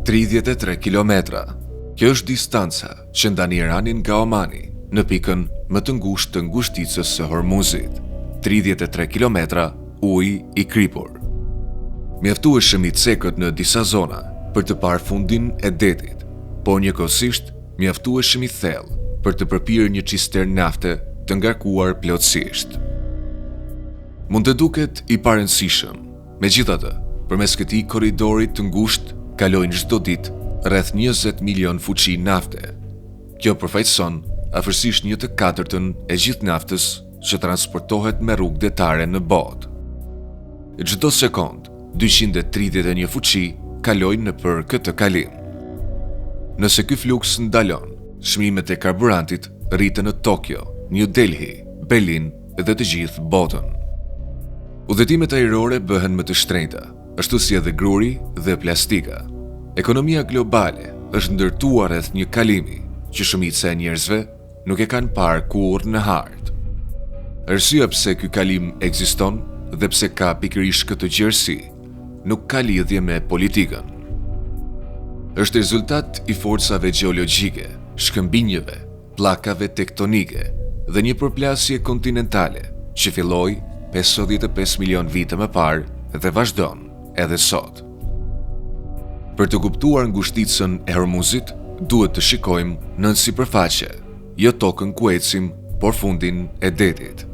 33 kilometra. Kjo është distanca që ndan Iranin nga Omani në pikën më të ngushtë të ngushticës së Hormuzit. 33 kilometra ujë i kripur. Mjaftueshëm i cekët në disa zona për të parë fundin e detit, por njëkohësisht mjaftueshëm i thellë për të përpirë një cistern nafte të ngarkuar plotësisht. Mund të duket i parëndësishëm, megjithatë, përmes këtij korridori të ngushtë kalojnë çdo ditë rreth 20 milion fuqi nafte. Kjo përfaqëson afërsisht 1/4 e gjithë naftës që transportohet me rrugë detare në botë. Çdo sekond, 231 fuqi kalojnë nëpër këtë kalim. Nëse ky fluks ndalon, çmimet e karburantit rriten në Tokyo, New Delhi, Berlin dhe të gjithë botën. Udhëtimet ajrore bëhen më të shtrenjta, ashtu si edhe gruri dhe plastika. Ekonomia globale është ndërtuar rreth një kalimi që shumica e njerëzve nuk e kanë parë kurrë në hartë. Arsyeja pse ky kalim ekziston dhe pse ka pikërisht këtë gjerësi nuk ka lidhje me politikën. Është rezultat i forcave gjeologjike, shkëmbinjeve, pllakave tektonike dhe një përplasje kontinentale që filloi 55 milion vite më parë dhe vazhdon edhe sot. Për të kuptuar ngushticën e Hormuzit, duhet të shikojmë nën sipërfaqe, jo tokën ku ecim, por fundin e detit.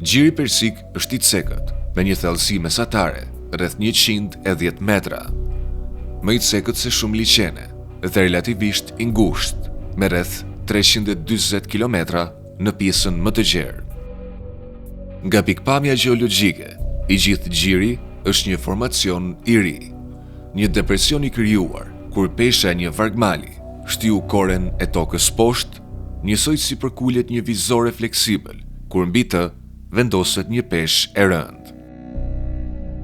Gjiri persik është i cekët, me një thellësi mesatare rreth 110 metra, më i cekët se shumë liqene dhe relativisht i ngushtë, me rreth 340 kilometra në pjesën më të gjerë. Nga pikpamja gjeologjike, i gjithë gjiri është një formacion i ri, një depresion i krijuar kur pesha e një vargmali shtiu koren e tokës poshtë, njësoj si përkullet një vizore fleksibël, kur mbi të vendoset një peshë e rëndë.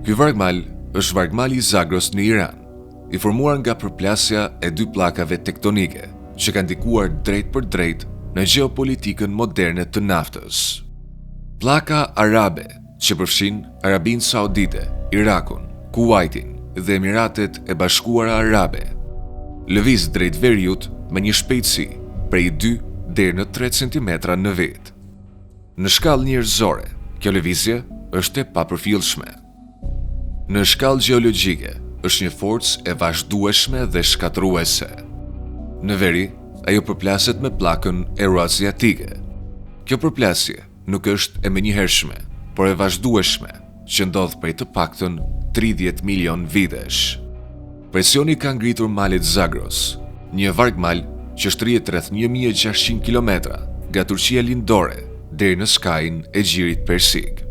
Ky vargmal është vargmali i Zagros në Iran, i formuar nga përplasja e dy pllakave tektonike që kanë ndikuar drejt për drejt në gjeopolitikën moderne të naftës. Pllaka arabe që përfshin Arabinë Saudite, Irakun, Kuwaitin dhe Emiratet e Bashkuara Arabe, lëviz drejt veriut me një shpejtësi prej 2 deri në 3 cm në vit. Në shkallë njerëzore, kjo lëvizje është e papërfillshme. Në shkallë gjeologjike, është një forcë e vazhdueshme dhe shkatërruese. Në veri, ajo përplaset me pllakën euroaziatike. Kjo përplasje nuk është e menjëhershme, por e vazhdueshme, që ndodh prej të paktën 30 milion vitesh. Presioni ka ngritur malet Zagros, një vargmal që shtrihet rreth 1600 kilometra nga Turqia lindore deri në skajin e gjirit persik.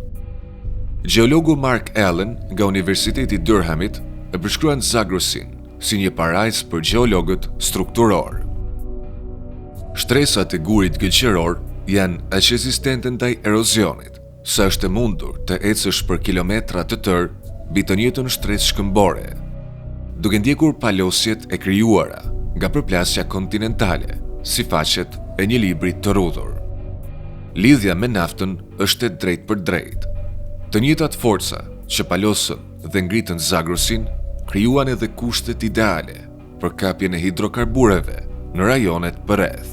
Gjeologu Mark Allen nga Universiteti Durhamit e përshkruan Zagrosin si një parajs për gjeologët strukturor. Shtresat e gurit gëlqëror janë aq rezistente ndaj erozionit, sa është e mundur të ecësh për kilometra të tërë mbi të njëjtën shtresë shkëmbore, duke ndjekur palosjet e krijuara nga përplasja kontinentale, si faqet e një libri të rrudhur. Lidhja me naftën është e drejtë për drejtë. Të njëjtat forca që palosën dhe ngritën Zagrosin krijuan edhe kushtet ideale për kapjen e hidrokarbureve në rajonet përreth.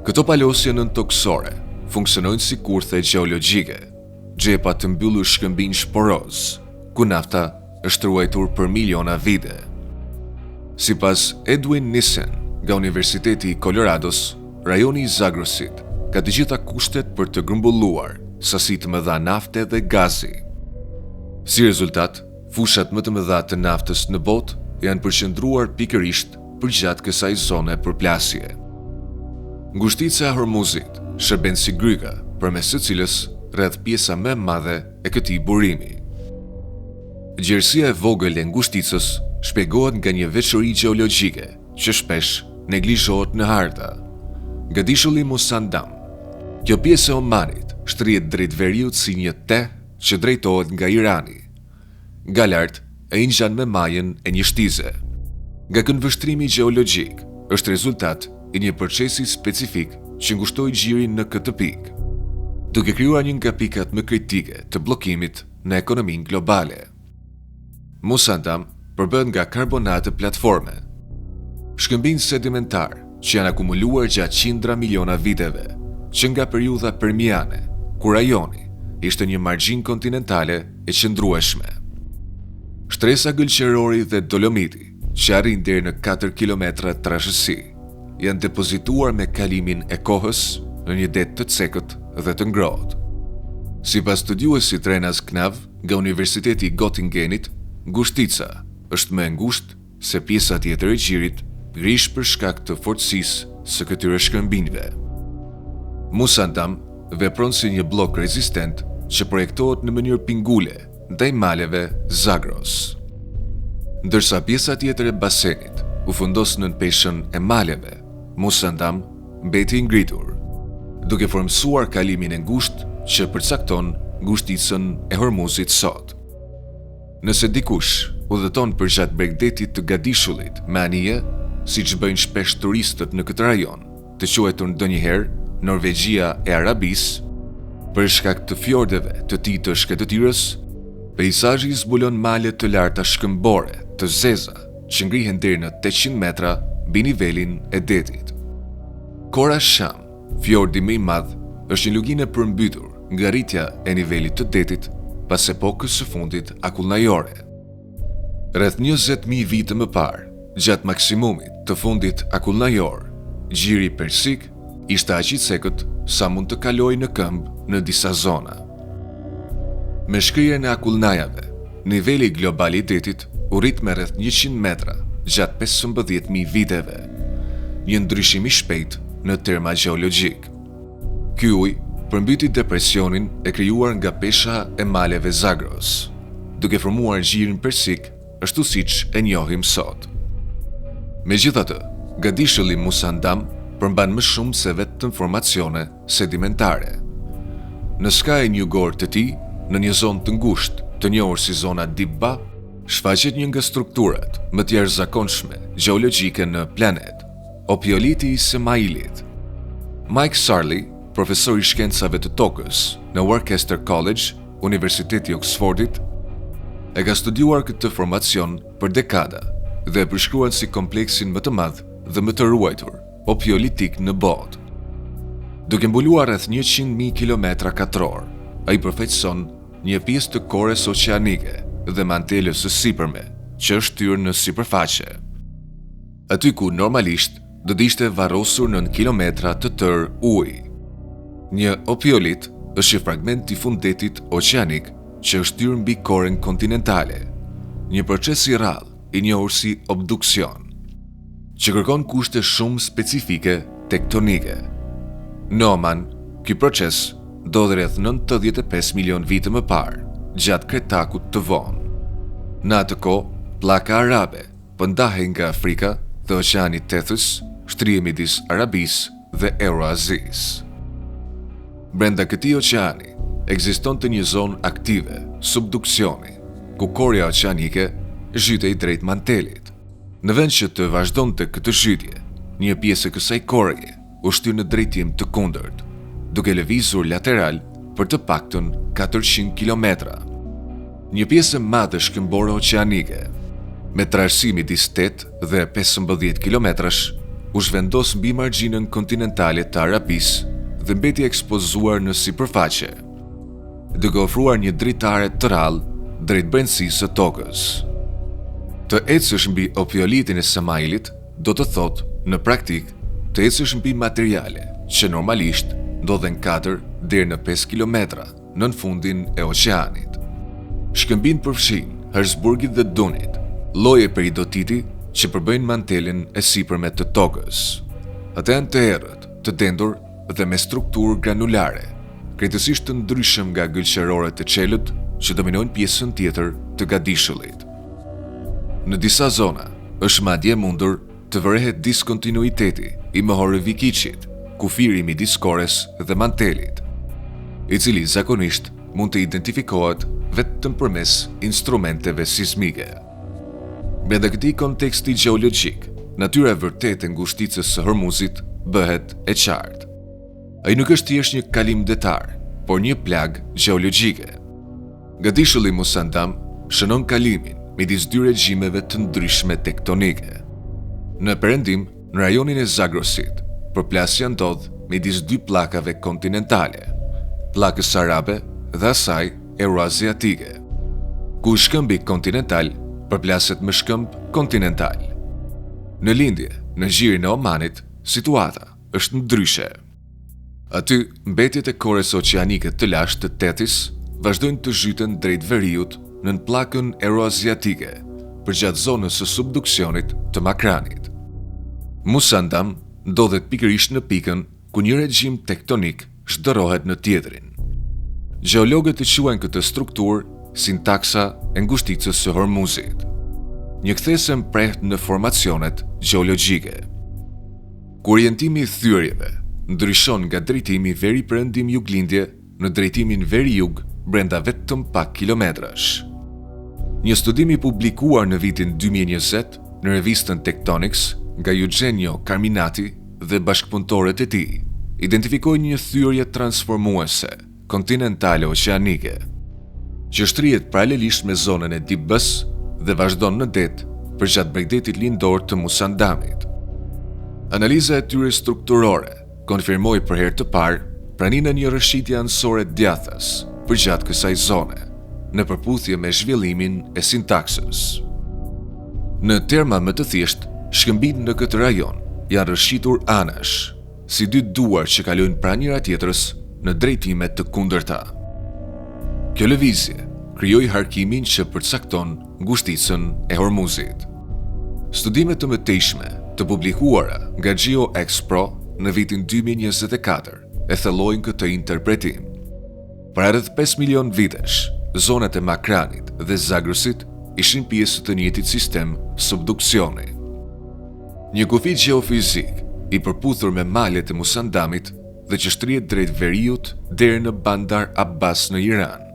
Këto palosje nëntoksore funksionojnë si kurthe gjeologjike, xhepa të mbyllur shkëmbinj poroz, ku nafta është ruajtur për miliona vite. Sipas Edwin Nissen nga Universiteti i Colorados, rajoni i Zagrosit ka të gjitha kushtet për të grumbulluar sasi të mëdha nafte dhe gazi. Si rezultat, fushat më të mëdha të naftës në botë janë përqendruar pikërisht përgjatë kësaj zone përplasje. Ngushtica e Hormuzit shërben si gryka, përmes së cilës rreth pjesa më e madhe e këtij burimi. Gjerësia e vogël e ngushticës shpjegohet nga një veçori gjeologjike që shpesh neglizhohet në harta. Nga dishulli Musandam, kjo pjesë e Omanit shtrihet drejt veriut si një T që drejtohet nga Irani. Nga lart e ngjan me majën e një shtize. Nga këndvështrimi gjeologjik është rezultat i një procesi specifik që ngushtoi gjirin në këtë pikë, duke krijuar një nga pikat më kritike të bllokimit në ekonominë globale. Musandam përbën nga karbonate platforme. Shkëmbin sedimentar që janë akumuluar gjatë qindra miliona viteve, që nga periudha permiane, kur rajoni ishte një margjin kontinentale e qëndrueshme. Shtresa gëlqërori dhe dolomiti, që arrin deri në 4 kilometra trashësi, janë depozituar me kalimin e kohës në një det të cekët dhe të ngrohtë. Sipas studiuesit Renas Knav nga Universiteti i Göttingenit, ngushtica është më e ngushtë se pjesa tjetër e gjirit, grish për shkak të fortësisë së këtyre shkëmbinjve. Musandam vepron si një blok rezistent që projektohet në mënyrë pingule ndaj maleve Zagros. Ndërsa pjesa tjetër e basenit u fundos nën peshën e maleve, Musandam mbeti i ngritur, duke formësuar kalimin e ngushtë që përcakton ngushticën e Hormuzit sot. Nëse dikush udhëton përgjatë bregdetit të Gadishullit me anije, siç bëjnë shpesh turistët në këtë rajon, të quajtur ndonjëherë Norvegjia e Arabisë, për shkak të fjordeve të tij të shkëtëtirës, peizazhi zbulon male të larta shkëmbore, të zeza, që ngrihen deri në 800 metra mbi nivelin e detit. Kora Sham, fjordi më i madh, është një lugine përmbytur nga rritja e nivelit të detit pas epokës së fundit akullnajore. Rreth 20.000 vite më parë, gjatë maksimumit të fundit akullnajor, gjiri persik ishte aq i cekët sa mund të kalojë në këmbë në disa zona. Me shkrirjen e akullnajave, niveli global i detit u rrit me rreth 100 metra gjatë 15.000 viteve, një ndryshim i shpejt në terma gjeologjik. Ky ujë përmbyti depresionin e krijuar nga pesha e maleve Zagros, duke formuar gjirin persik ashtu siç e njohim sot. Megjithatë, Gadishulli Musandam përmban më shumë se vetëm formacione sedimentare. Në skaj njugor të tij, në një zonë të ngushtë të njohur si zona Dibba, shfaqet një nga strukturat më të jashtëzakonshme gjeologjike në planet, opioliti i Semailit. Mike Sarley, profesor i shkencave të tokës në Worcester College, Universiteti i Oxfordit, e ka studiuar këtë formacion për dekada dhe e përshkruan si kompleksin më të madh dhe më të ruajtur opiolitik në botë. Duke mbuluar rreth 100.000 kilometra katror, ai përfaqëson një pjesë të kores oqeanike dhe mantelës së sipërme, që është hyrë në sipërfaqe. Aty ku normalisht do të ishte varrosur nën kilometra të tërë ujë. Një opiolit është një fragment i fundetit oqeanik që është hyrë mbi korën kontinentale, një proces i rrallë i njohur si obduksion, që kërkon kushte shumë specifike tektonike. Në Oman, ky proces ndodhi rreth 95 milion vite më parë, gjatë Kretakut të vonë. Në atë kohë, pllaka arabe pëndahej nga Afrika dhe Oqeani Tethës, shtrihej midis Arabisë dhe Euroazisë. Brenda këtij oqeani ekzistonte një zonë aktive, subduksioni, ku korja oqeanike zhytej drejt mantelit. Në vend që të vazhdonte këtë zhytje, një pjesë e kësaj korje u shtyr në drejtim të kundërt, duke lëvizur lateral për të paktën 400 kilometra. Një pjesë e madhe shkëmbore oqeanike, me trashësi midis 8 dhe 15 kilometrash, u zhvendos mbi margjinën kontinentale të Arabisë dhe mbeti ekspozuar në sipërfaqe, duke ofruar një dritare të rrallë drejt brendësisë së tokës. Të ecësh mbi opiolitin e Semailit do të thotë, në praktik, të ecësh mbi materiale që normalisht ndodhen 4 deri në 5 kilometra nën fundin e oqeanit. Shkëmbin përfshin Herzburgit dhe Dunit, lloje peridotiti që përbëjnë mantelin e sipërme të tokës. Ata janë të errët, të dendur dhe me strukturë granulare, krejtësisht të ndryshëm nga gëlqërorët e qelët që dominojnë pjesën tjetër të Gadishullit. Në disa zona, është madje mundur të vërehet diskontinuiteti i mohorë Vikicit, kufiri midis kores dhe mantelit, i cili zakonisht mund të identifikohet vetëm përmes instrumenteve sismike. Brenda këtij konteksti gjeologjik, natyra e vërtetë e ngushticës së Hormuzit bëhet e qartë. Ai nuk është thjesht një kalim detar, por një plag gjeologjike. Gadishulli Musandam shënon kalimin midis dy regjimeve të ndryshme tektonike. Në perëndim, në rajonin e Zagrosit, përplasja ndodh midis dy pllakave kontinentale, pllakës arabe dhe asaj euroaziatike, ku shkëmbi kontinental përplaset me shkëmb kontinental. Në lindje, në gjirin e Omanit, situata është ndryshe. Aty, mbetjet e kores oqeanike të lashtë të Tetis vazhdojnë të zhyten drejt veriut nën pllakën euroaziatike, përgjatë zonës së subduksionit të Makranit. Musandam ndodhet pikërisht në pikën ku një regjim tektonik zhdërohet në tjetrin. Gjeologët e quajnë këtë strukturë sintaksa e ngushticës së Hormuzit, një kthesë mprehtë në formacionet gjeologjike. Ku orientimi i thyrjeve ndryshon nga drejtimi veri-perëndim juglindje në drejtimin veri-jug brenda vetëm pak kilometrash. Një studim i publikuar në vitin 2020 në revistën Tectonics nga Eugenio Carminati dhe bashkëpunëtorët e tij identifikoi një thyrje transformuese kontinentale oqeanike, që shtrihet paralelisht me zonën e Dibës dhe vazhdon në det përgjatë bregdetit lindor të Musandamit. Analiza e tyre strukturore konfirmoi për herë të parë praninë e një rrëshqitje anësore djathtas përgjatë kësaj zone, në përputhje me zhvillimin e sintaksës. Në terma më të thjeshtë, shkëmbit në këtë rajon janë rrëshqitur anash, si dy duar që kalojnë pranë njëra tjetrës në drejtime të kundërta. Kjo lëvizje krijoi harkimin që përcakton ngushticën e Hormuzit. Studimet të mëtejshme të publikuara nga GeoX-Pro në vitin 2024 e thellojnë këtë interpretim. Para rreth 5 milion vitesh, zonat e Makranit dhe Zagrosit ishin pjesë të njëjtit sistem subduksioni. Një kufi gjeofizik i përputhur me malet e Musandamit dhe që shtrihet drejt veriut deri në Bandar Abbas në Iran,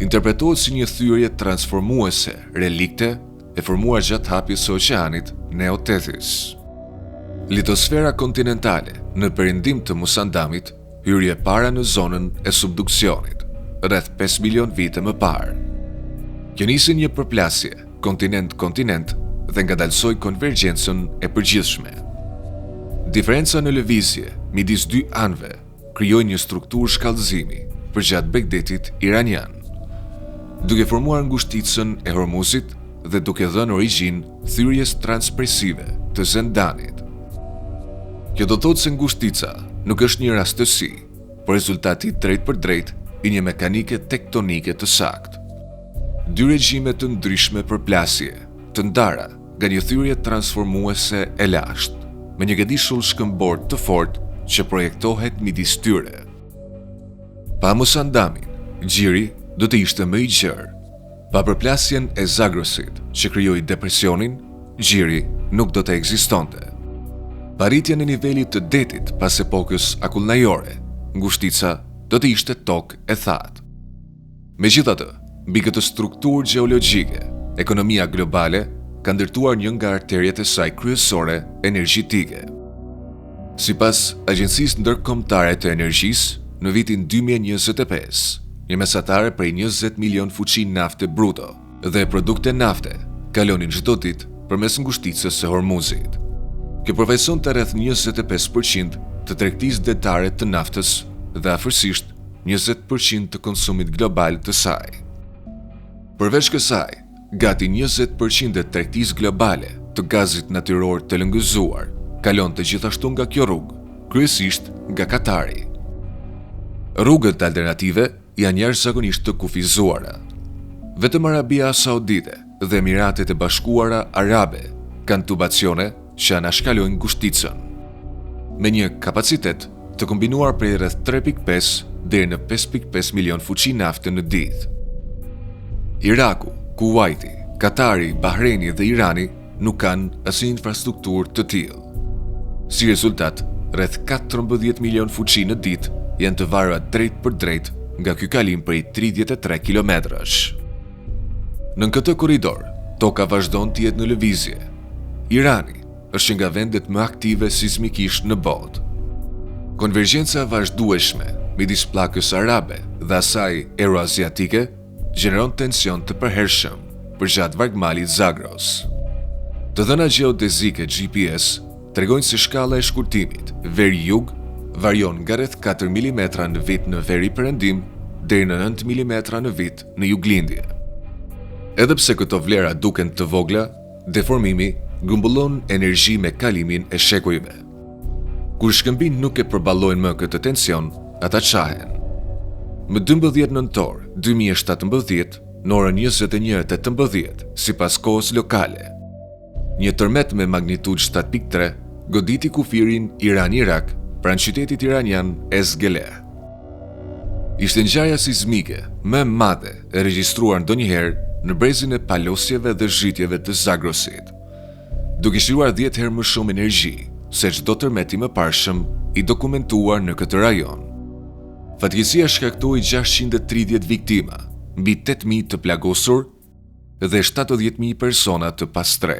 interpretohet si një thyrje transformuese relikte e formuar gjatë hapjes së oqeanit Neotethys. Litosfera kontinentale në perëndim të Musandamit hyrje para në zonën e subduksionit, rreth 5 milion vite më parë. Kjo nisi një përplasje kontinent-kontinent dhe ngadalsoi konvergjencën e përgjithshme. Diferenca në lëvizje midis dy anëve krijoi një strukturë shkallëzimi përgjatë Begdetit iranian, duke formuar ngushticën e Hormuzit dhe duke dhënë origjinë thyrjes transpresive të Zendanit. Kjo do thotë se ngushtica nuk është një rastësi, por rezultati drejt për drejt i një mekanike tektonike të saktë. Dy regjime të ndryshme përplasje, të ndara nga një thyrje transformuese e lashtë, me një gëdishull shkëmbor të fortë që projektohet midis tyre. Pa Musandamin, gjiri do të ishte më i gjerë. Pa përplasjen e Zagrosit që krijoi depresionin, gjiri nuk do të ekzistonte. Pa rritjen e nivelit të detit pas epokës akullnajore, ngushtica do të ishte tokë e thatë. Megjithatë, mbi këtë strukturë gjeologjike, ekonomia globale ka ndërtuar një nga arterjet e saj kryesore energjitike. Sipas Agjencisë Ndërkombëtare të Energjisë, në vitin 2025, një mesatare prej 20 milion fuqi nafte bruto dhe produkte nafte kalonin çdo ditë përmes ngushticës së Hormuzit. Kjo përfaqëson të rreth 25% të tregtisë detare të naftës dhe afërsisht 20% të konsumit global të saj. Përveç kësaj, gati 20% e tregtisë globale të gazit natyror të lëngëzuar kalon të gjithashtu nga kjo rrugë, kryesisht nga Katari. Rrugët alternative janë jashtëzakonisht të kufizuara. Vetëm Arabia Saudite dhe Emiratet e Bashkuara Arabe kanë tubacione që anashkalojnë ngushticën, me një kapacitet të kombinuar prej rreth 3.5 deri në 5.5 milion fuqi nafte në ditë. Iraku, Kuwaiti, Katari, Bahreini dhe Irani nuk kanë asnjë infrastrukturë të tillë. Si rezultat, rreth 14 milion fuqi në ditë janë të varura drejt për drejt nga ky kalim prej 33 kilometrash. Në këtë korridor, toka vazhdon të jetë në lëvizje. Irani është nga vendet më aktive sismikisht në botë. Konvergjenca vazhdueshme midis pllakës arabe dhe asaj euroaziatike gjeneron tension të përhershëm përgjatë vargmalit Zagros. Të dhëna gjeodezike GPS tregojnë se shkalla e shkurtimit veri-jug varion nga rreth 4 mm në vit në veri-perëndim deri në 9 mm në vit në juglindje. Edhe pse këto vlera duken të vogla, deformimi grumbullon energji me kalimin e shekujve. Kur shkëmbin nuk e përballojnë më këtë tension, ata qahen. Më 12 nëntor 2017, në orën 21:18, sipas kohës lokale, një tërmet me magnitudë 7.3 goditi kufirin Iran-Irak pranë qytetit iranian Esgeleh. Ishte ngjarja sismike më e madhe e regjistruar ndonjëherë në brezin e palosjeve dhe zhytjeve të Zagrosit, duke shruar 10 herë më shumë energji se çdo tërmet i mëparshëm i dokumentuar në këtë rajon. Fatkeqësia shkaktoi 630 viktima, mbi 8.000 të plagosur dhe 70.000 persona të pastre.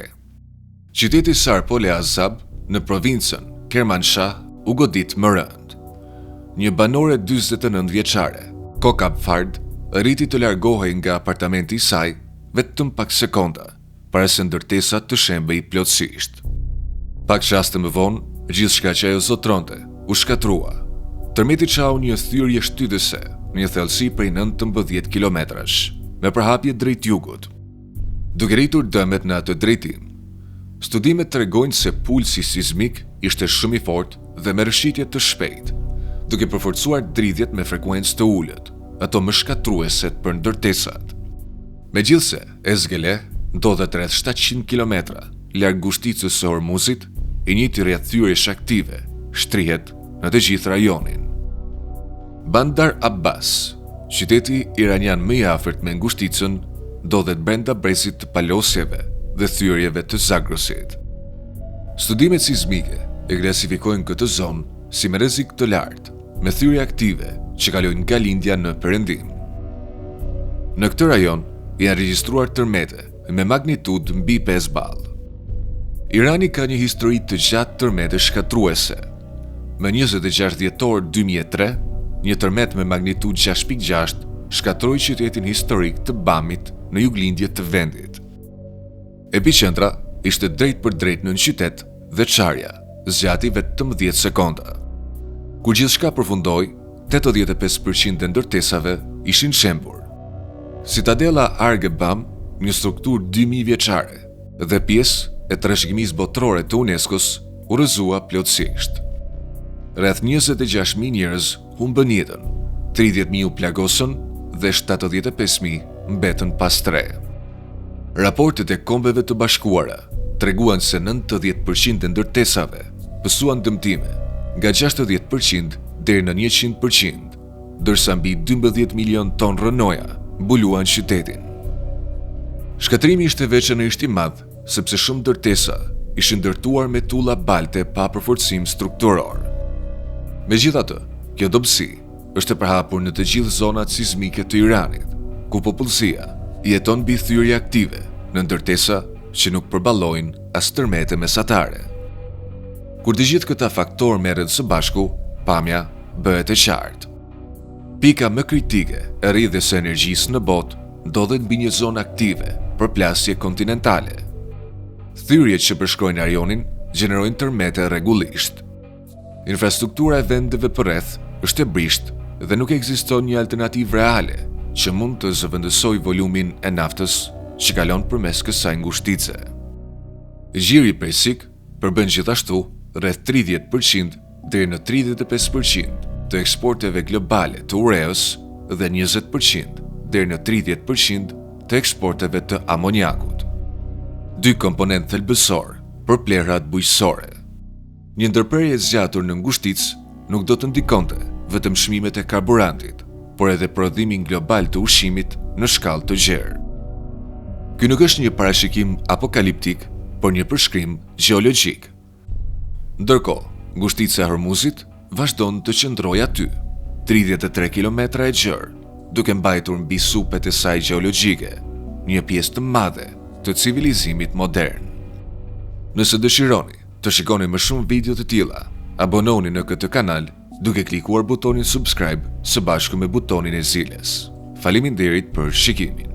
Qyteti Sarpol e Azab në provincën Kermanshah u godit më rënd. Një banore 49 vjeçare, Kokab Fard, rriti të largohej nga apartamenti i saj vetëm pak sekonda para se ndërtesa të shembej plotësisht. Pak qaste më vonë, gjithçka që ajo zotronte u shkatrua. Tërmeti çau një thyrje shtytëse në një thellësi prej 19 kilometrash, me përhapje drejt jugut, duke rritur dëmet në atë drejtim. Studimet tregojnë se pulsi sismik ishte shumë i fortë dhe me rrëshqitje të shpejtë, duke përforcuar dridhjet me frekuencë të ulët, ato më shkatruese për ndërtesat. Megjithse, Esgeleh ndodhet rreth 700 km larg ngushticës së Hormuzit, i njëjti rreth thyrjesh aktive shtrihet në të gjithë rajonin. Bandar Abbas, qyteti iranian më i afërt me ngushticën, ndodhet brenda brezit të palosjeve dhe thyrjeve të Zagrosit. Studimet sismike e klasifikojnë këtë zonë si me rrezik të lartë, me thyrje aktive që kalojnë nga lindja në perëndim. Në këtë rajon janë regjistruar tërmete me magnitudë mbi 5 ball. Irani ka një histori të gjatë tërmete shkatruese. Më 26 dhjetor 2003, një tërmet me magnitudë 6.6 shkatroi qytetin historik të Bamit në juglindje të vendit. Epicentra ishte drejt për drejt në qytet dhe çarja zgjati vetëm 10 sekonda. Kur gjithçka përfundoi, 85% e ndërtesave ishin shembur. Citadela Argebam, një strukturë 2000 vjeçare dhe pjesë e trashëgimisë botërore të UNESCO-s, u rrëzua plotësisht. Rreth 26.000 njerëz humbën jetën, 30.000 u plagosën dhe 75.000 mbetën pas tre. Raportet e Kombeve të Bashkuara treguan se 90% e ndërtesave pësuan dëmtime, nga 60% deri në 100%, ndërsa mbi 12 milion ton rënoja mbuluan qytetin. Shkatrimi ishte veçanërisht i madh, sepse shumë ndërtesa ishin ndërtuar me tulla balte pa përforcim strukturor. Megjithatë, kjo dobësi është e përhapur në të gjithë zonat sismike të Iranit, ku popullsia jeton mbi thyrje aktive në ndërtesa që nuk përballojnë as tërmete mesatare. Kur të gjithë këta faktorë merren së bashku, pamja bëhet e qartë. Pika më kritike e rrjedhjes së energjisë në botë ndodhet mbi një zonë aktive për plasje kontinentale. Thyrjet që përshkrojnë rajonin gjenerojnë tërmete rregullisht. Infrastruktura e vendeve përreth është e brisht dhe nuk ekziston një alternativë reale që mund të zëvendësojë volumin e naftës që kalon përmes kësaj ngushtice. Gjiri prej sik përbën gjithashtu rreth 30% deri në 35% të eksporteve globale të ureos dhe 20% deri në 30% të eksporteve të amoniakut. Dy komponentë thelbësor për plerat bujqësore. Një ndërprerje e zgjatur në ngushticë nuk do të ndikonte vetëm çmimet e karburantit, por edhe prodhimin global të ushqimit në shkallë të gjerë. Ky nuk është një parashikim apokaliptik, por një përshkrim gjeologjik. Ndërkohë, ngushtica e Hormuzit vazhdon të qëndrojë aty, 33 kilometra e gjerë, duke mbajtur mbi supet e saj gjeologjike, një pjesë të madhe të civilizimit modern. Nëse dëshironi të shikoni më shumë video të tilla, abononi në këtë kanal duke klikuar butonin subscribe së bashku me butonin e zilës. Faleminderit për shikimin.